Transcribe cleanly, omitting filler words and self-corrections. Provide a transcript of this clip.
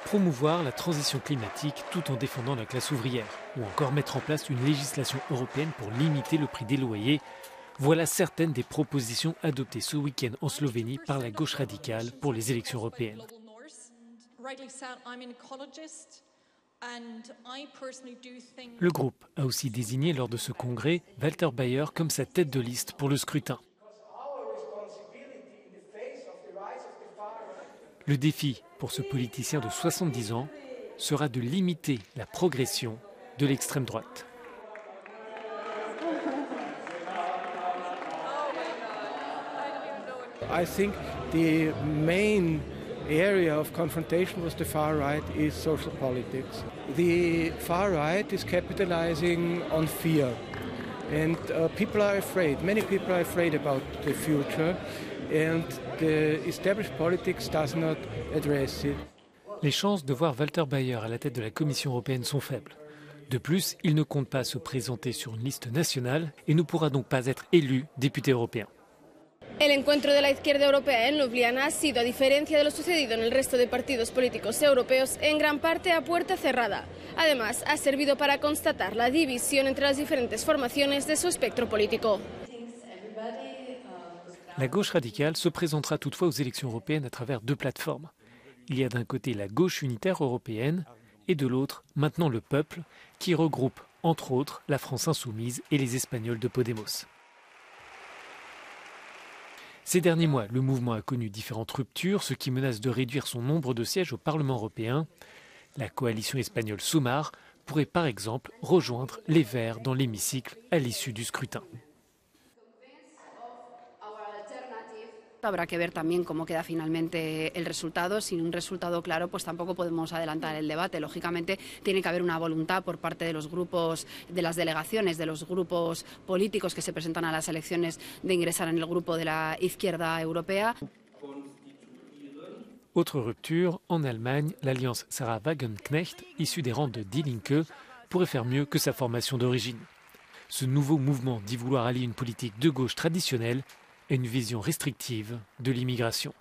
promouvoir la transition climatique tout en défendant la classe ouvrière, ou encore mettre en place une législation européenne pour limiter le prix des loyers. Voilà certaines des propositions adoptées ce week-end en Slovénie par la gauche radicale pour les élections européennes. Le groupe a aussi désigné lors de ce congrès Walter Bayer comme sa tête de liste pour le scrutin. Le défi pour ce politicien de 70 ans sera de limiter la progression de l'extrême droite. I think the main area of confrontation with the far right is social politics. The far right is capitalizing on fear, and people are afraid. Many people are afraid about the future, and the established politics does not address it. Les chances de voir Walter Bayer à la tête de la Commission européenne sont faibles. De plus, il ne compte pas se présenter sur une liste nationale et ne pourra donc pas être élu député européen. El encuentro de la izquierda europea en Ljubljana ha sido, a diferencia de lo sucedido en el resto de partidos políticos europeos, en gran parte a puerta cerrada. Además, ha servido para constatar la división entre las diferentes formaciones de su espectro político. La gauche radicale se présentera toutefois aux élections européennes à travers deux plateformes. Il y a d'un côté la gauche unitaire européenne et de l'autre, maintenant le peuple, qui regroupe, entre autres, la France insoumise et les Espagnols de Podemos. Ces derniers mois, le mouvement a connu différentes ruptures, ce qui menace de réduire son nombre de sièges au Parlement européen. La coalition espagnole Sumar pourrait par exemple rejoindre les Verts dans l'hémicycle à l'issue du scrutin. Habrá que ver también cómo queda finalmente el resultado. Sin un resultado claro, pues tampoco podemos adelantar el debate. Lógicamente, tiene que haber una voluntad por parte de los grupos, de las delegaciones, de los grupos políticos que se presentan a las elecciones de ingresar en el grupo de la izquierda europea. Autre rupture, en Allemagne, l'alliance Sarah Wagenknecht, issue des rangs de Die Linke, pourrait faire mieux que sa formation d'origine. Ce nouveau mouvement dit vouloir allier une politique de gauche traditionnelle et une vision restrictive de l'immigration.